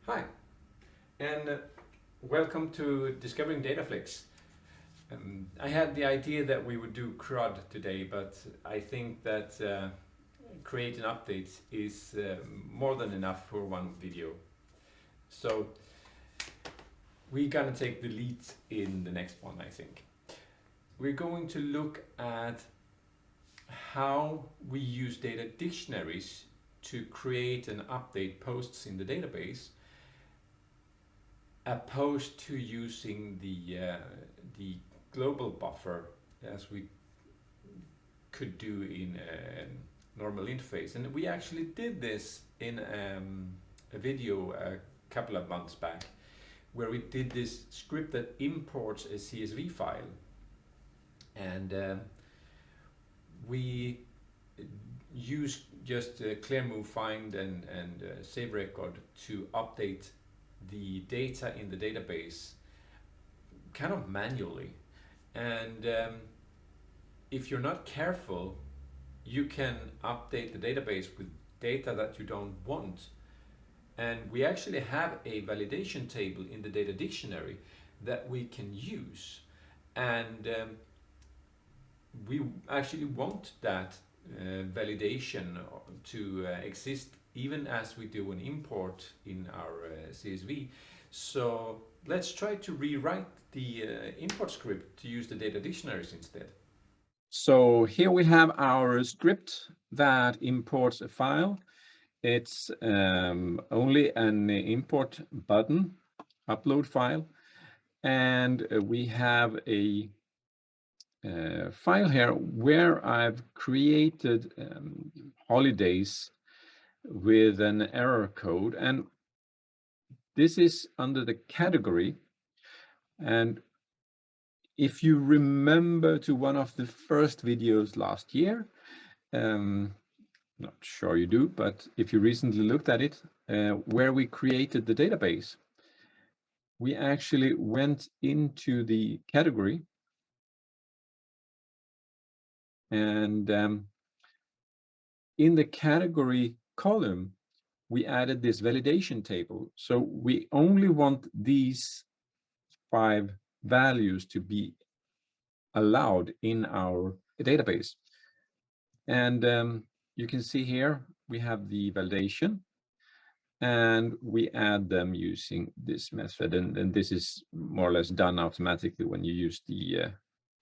Hi, and welcome to Discovering Dataflix. I had the idea that we would do CRUD today, but I think that creating updates is more than enough for one video. So we're gonna take the lead in the next one, I think. We're going to look at how we use data dictionaries to create and update posts in the database, opposed to using the global buffer as we could do in a normal interface. And we actually did this in a video a couple of months back, where we did this script that imports a CSV file, and we use just clear move find and save record to update the data in the database kind of manually. And if you're not careful, you can update the database with data that you don't want. And we actually have a validation table in the data dictionary that we can use. And we actually want that validation to exist even as we do an import in our CSV. So let's try to rewrite the import script to use the data dictionaries instead. So here we have our script that imports a file. It's only an import button, upload file, and we have a file here where I've created holidays with an error code, and this is under the category. And if you remember to one of the first videos last year, not sure you do, but if you recently looked at it, where we created the database, we actually went into the category and in the category column, we added this validation table. So we only want these 5 values to be allowed in our database. And you can see here we have the validation, and we add them using this method. And this is more or less done automatically when you use the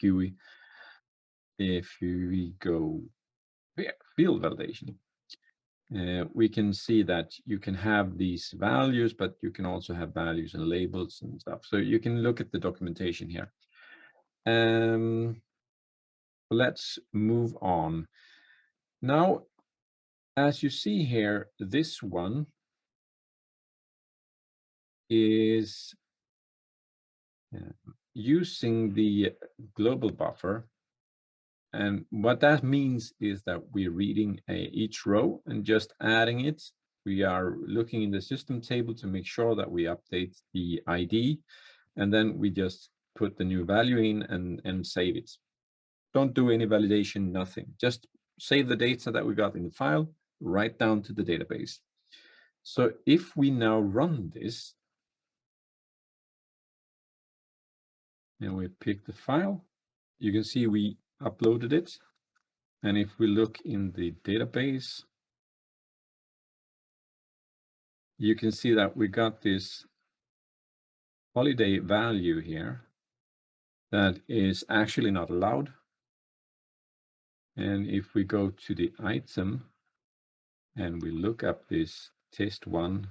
GUI. If we go here, field validation, we can see that you can have these values, but you can also have values and labels and stuff. So you can look at the documentation here. Let's move on. Now, as you see here, this one is using the global buffer. And what that means is that we're reading each row and just adding it. We are looking in the system table to make sure that we update the ID, and then we just put the new value in and save it. Don't do any validation, nothing. Just save the data that we got in the file right down to the database. So if we now run this, and we pick the file, you can see we uploaded it. And if we look in the database, you can see that we got this holiday value here that is actually not allowed. And if we go to the item and we look up this test one,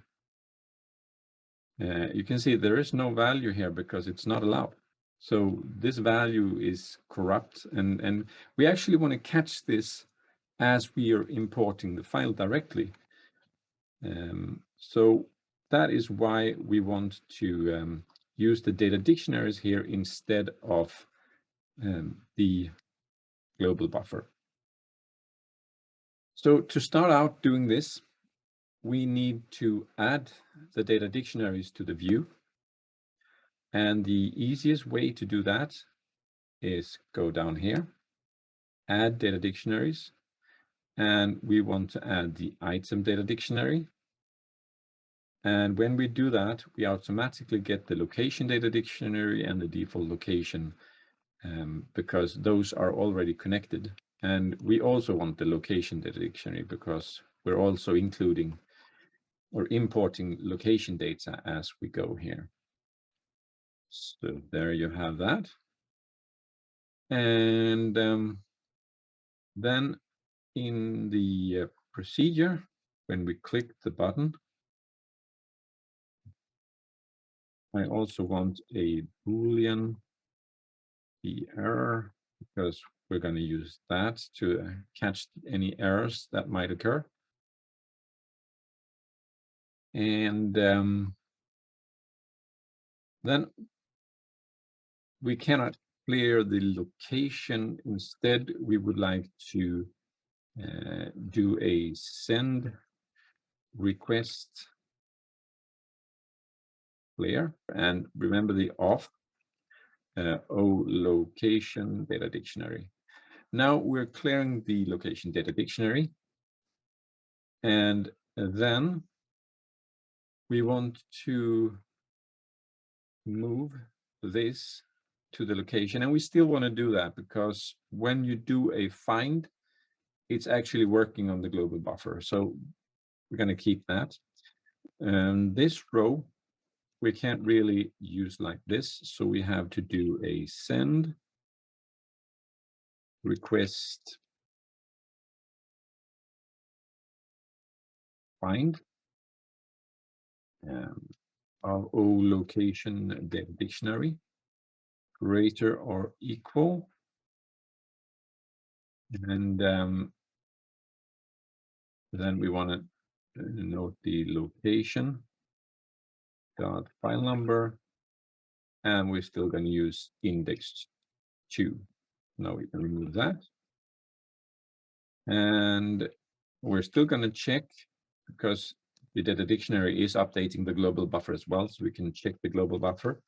you can see there is no value here because it's not allowed. So this value is corrupt, and we actually want to catch this as we are importing the file directly. So that is why we want to use the data dictionaries here instead of the global buffer. So to start out doing this, we need to add the data dictionaries to the view. And the easiest way to do that is go down here, add data dictionaries, and we want to add the item data dictionary. And when we do that, we automatically get the location data dictionary and the default location because those are already connected. And we also want the location data dictionary because we're also including or importing location data as we go here. So there you have that. And then in the procedure, when we click the button, I also want a Boolean the error because we're going to use that to catch any errors that might occur. And then we cannot clear the location. Instead, we would like to do a send request clear. And remember the off O location data dictionary. Now we're clearing the location data dictionary. And then we want to move this to the location, and we still want to do that because when you do a find, it's actually working on the global buffer. So we're going to keep that. And this row we can't really use like this, so we have to do a send request find of O location data dictionary greater or equal, and then we want to note the location dot file number, and we're still going to use index 2. Now we can remove that, and we're still going to check because the data dictionary is updating the global buffer as well, so we can check the global buffer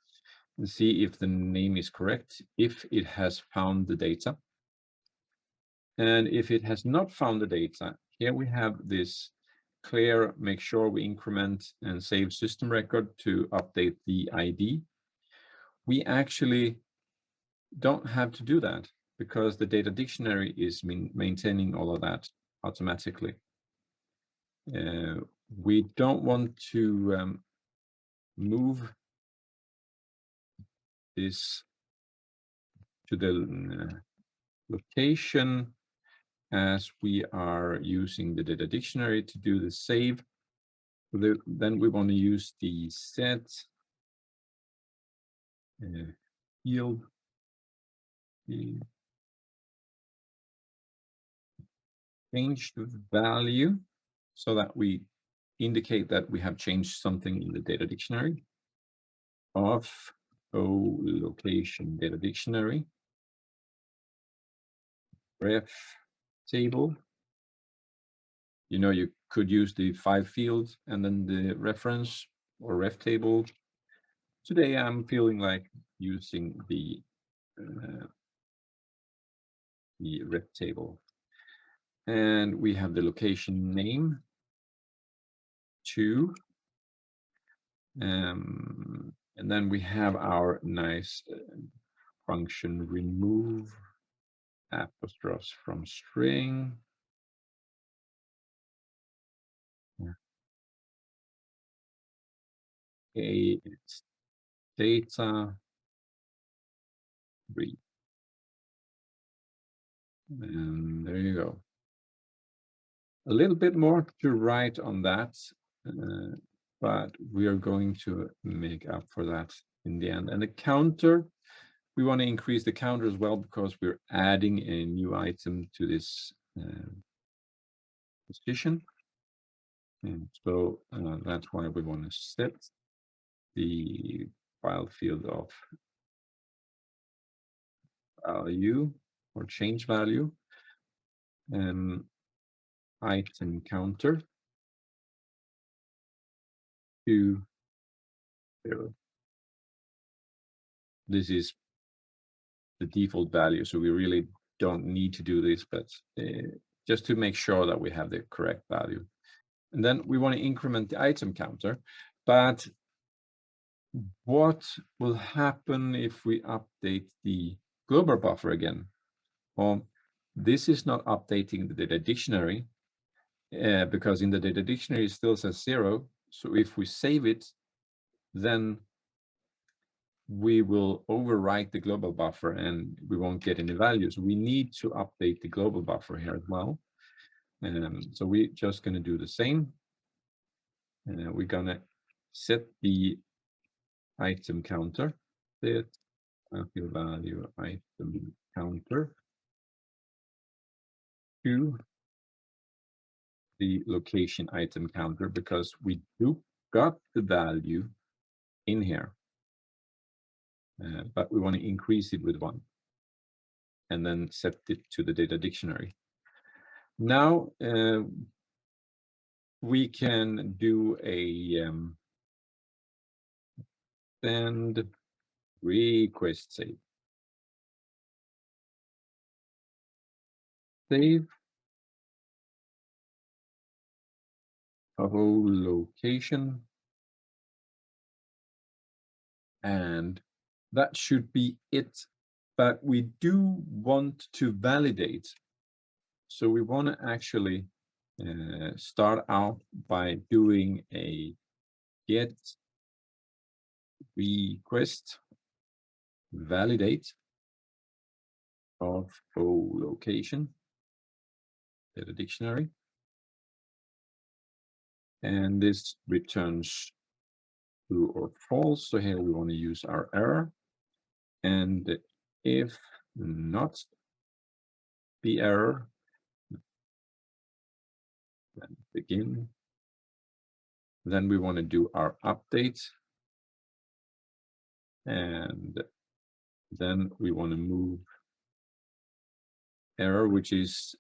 and see if the name is correct, if it has found the data. And if it has not found the data, here we have this clear, make sure we increment and save system record to update the ID. We actually don't have to do that because the data dictionary is maintaining all of that automatically. We don't want to move this to the location as we are using the data dictionary to do the save. Then we want to use the set field change value so that we indicate that we have changed something in the data dictionary of O location data dictionary ref table. You know, you could use the 5 field and then the reference or ref table. Today I'm feeling like using the ref table, and we have the location name 2, and then we have our nice function remove apostrophes from string. Okay, it's data read, and there you go. A little bit more to write on that, but we are going to make up for that in the end. And the counter, we want to increase the counter as well because we're adding a new item to this position. And so that's why we want to set the file field of value or change value item counter to 0. This is the default value, so we really don't need to do this, but just to make sure that we have the correct value. And then we want to increment the item counter. But what will happen if we update the global buffer again? Well, this is not updating the data dictionary because in the data dictionary it still says 0. So if we save it, then we will overwrite the global buffer and we won't get any values. We need to update the global buffer here as well. So we're just going to do the same. We're going to set the item counter, set value item counter to the location item counter because we got the value in here, but we want to increase it with 1 and then set it to the data dictionary. Now we can do a send request save. Save a whole location. And that should be it. But we do want to validate. So we want to actually start out by doing a get request validate of whole location, data dictionary. And this returns true or false. So here we want to use our error. And if not the error, then begin. Then we want to do our update. And then we want to move error, which is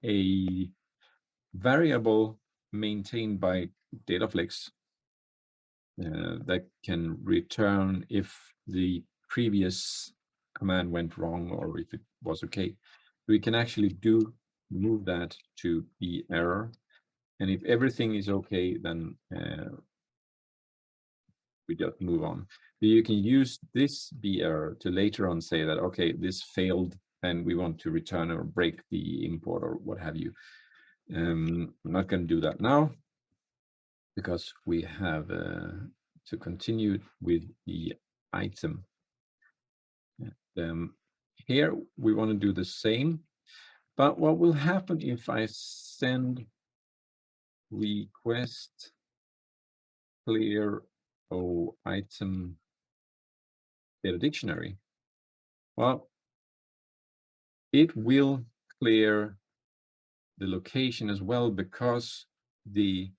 a variable maintained by Dataflex that can return if the previous command went wrong or if it was okay. We can actually move that to be error. And if everything is okay, then we just move on. But you can use this be error to later on say that, okay, this failed and we want to return or break the import or what have you. I'm not going to do that now because we have to continue with the item. Here we want to do the same, but what will happen if I send request clear item data dictionary? Well, it will clear the location as well because the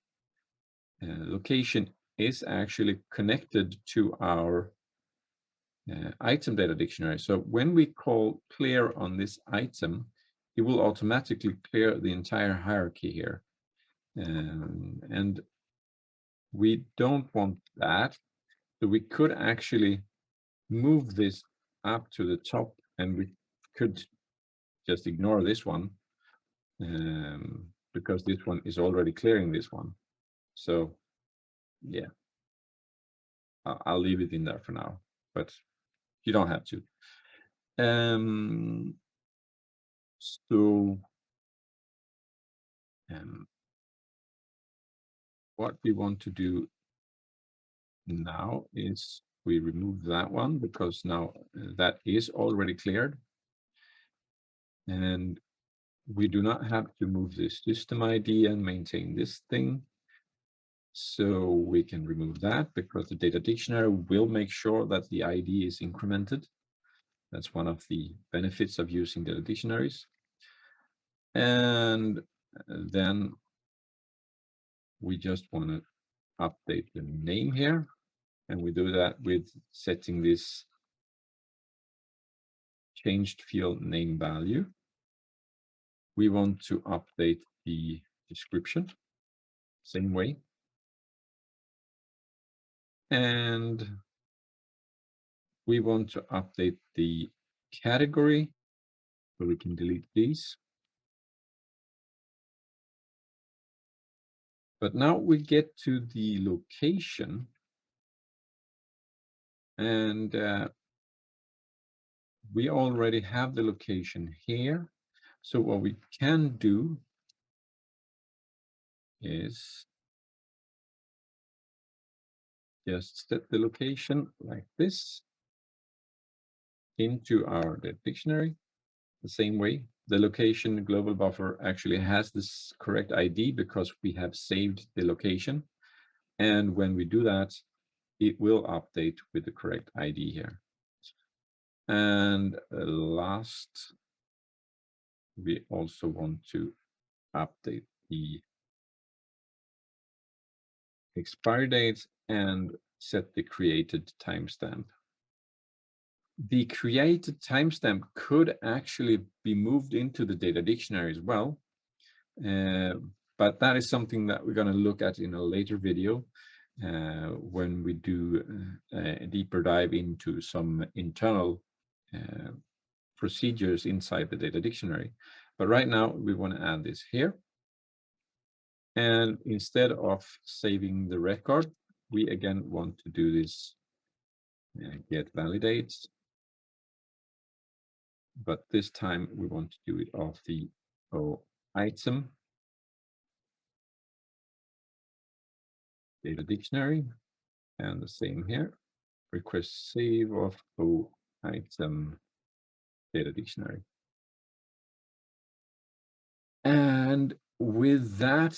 location is actually connected to our item data dictionary. So when we call clear on this item, it will automatically clear the entire hierarchy here. And we don't want that. So we could actually move this up to the top and we could just ignore this one because this one is already clearing this one. So yeah, I'll leave it in there for now, but you don't have to. So what we want to do now is we remove that one because now that is already cleared. And we do not have to move this system ID and maintain this thing. So we can remove that because the data dictionary will make sure that the ID is incremented. That's one of the benefits of using data dictionaries. And then we just want to update the name here. And we do that with setting this changed field name value. We want to update the description, same way. And we want to update the category, so we can delete these. But now we get to the location, and we already have the location here. So what we can do is just set the location like this into our dictionary the same way. The location global buffer actually has this correct ID because we have saved the location. And when we do that, it will update with the correct ID here. And last, we also want to update the expiry date and set the created timestamp. The created timestamp could actually be moved into the data dictionary as well. But that is something that we're going to look at in a later video when we do a deeper dive into some internal procedures inside the data dictionary. But right now we want to add this here. And instead of saving the record, we again want to do this get validates. But this time we want to do it of the item data dictionary, and the same here. Request save of item data dictionary. And with that,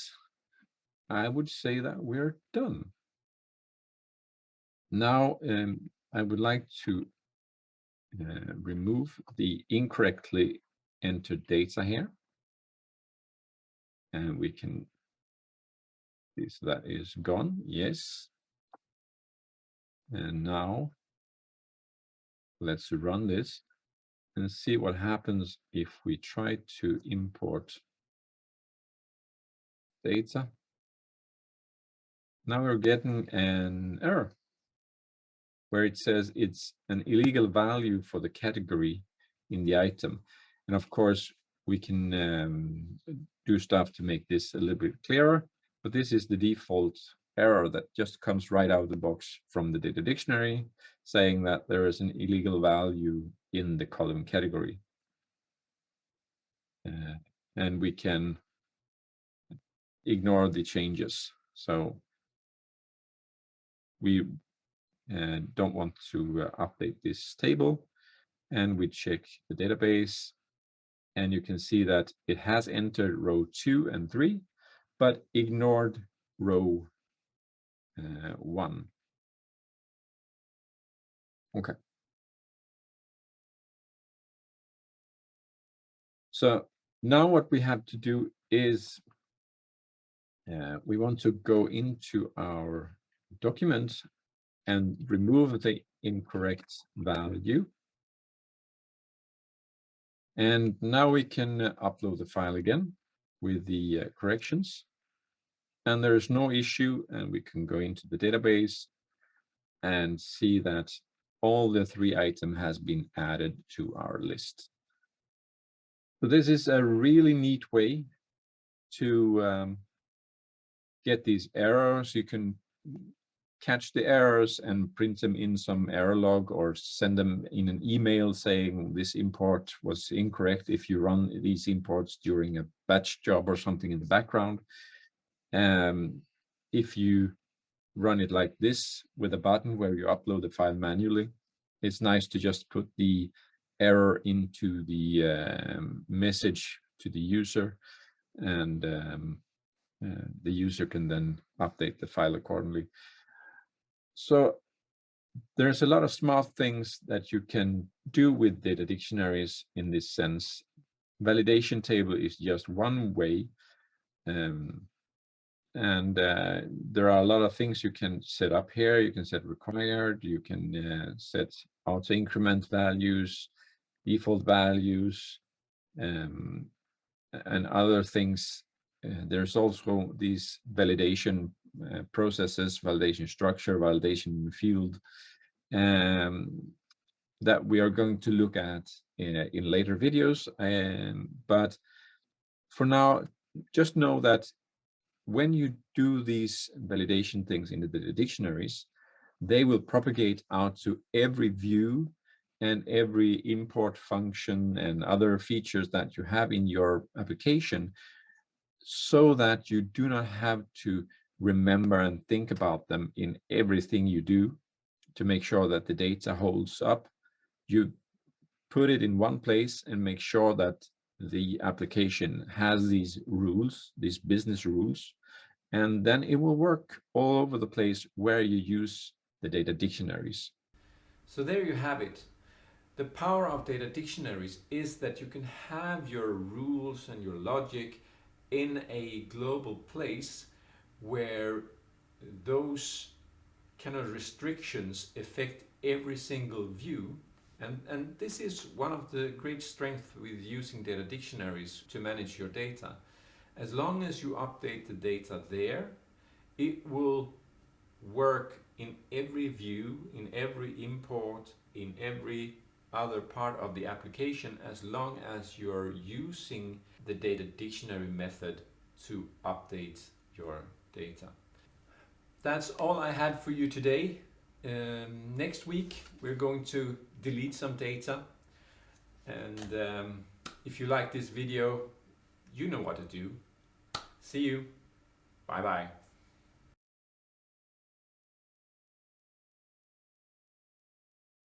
I would say that we're done. Now, I would like to remove the incorrectly entered data here. And we can, this that is gone, yes. And now let's run this and see what happens if we try to import data. Now we're getting an error where it says it's an illegal value for the category in the item. And of course, we can do stuff to make this a little bit clearer, but this is the default error that just comes right out of the box from the data dictionary, saying that there is an illegal value in the column category. And we can ignore the changes. So we don't want to update this table, and we check the database, and you can see that it has entered row 2 and 3, but ignored row 1. Okay. So now what we have to do is we want to go into our document and remove the incorrect value. And now we can upload the file again with the corrections. And there's no issue, and we can go into the database and see that all the 3 items has been added to our list. So this is a really neat way to get these errors. You can catch the errors and print them in some error log or send them in an email saying this import was incorrect if you run these imports during a batch job or something in the background. If you run it like this with a button where you upload the file manually, it's nice to just put the error into the message to the user, and the user can then update the file accordingly. So there's a lot of smart things that you can do with data dictionaries in this sense. Validation table is just one way. And there are a lot of things you can set up here. You can set required, you can set auto increment values, default values, and other things. There's also these validation processes, validation structure, validation field, that we are going to look at in later videos. But for now, just know that when you do these validation things in the data dictionaries, they will propagate out to every view and every import function and other features that you have in your application, so that you do not have to remember and think about them in everything you do to make sure that the data holds up. You put it in one place and make sure that the application has these rules, these business rules, and then it will work all over the place where you use the data dictionaries. So there you have it. The power of data dictionaries is that you can have your rules and your logic in a global place where those kind of restrictions affect every single view. And this is one of the great strengths with using data dictionaries to manage your data. As long as you update the data there, it will work in every view, in every import, in every other part of the application, as long as you're using the data dictionary method to update your data. That's all I had for you today. Next week we're going to delete some data, and if you like this video, you know what to do. See you. Bye bye.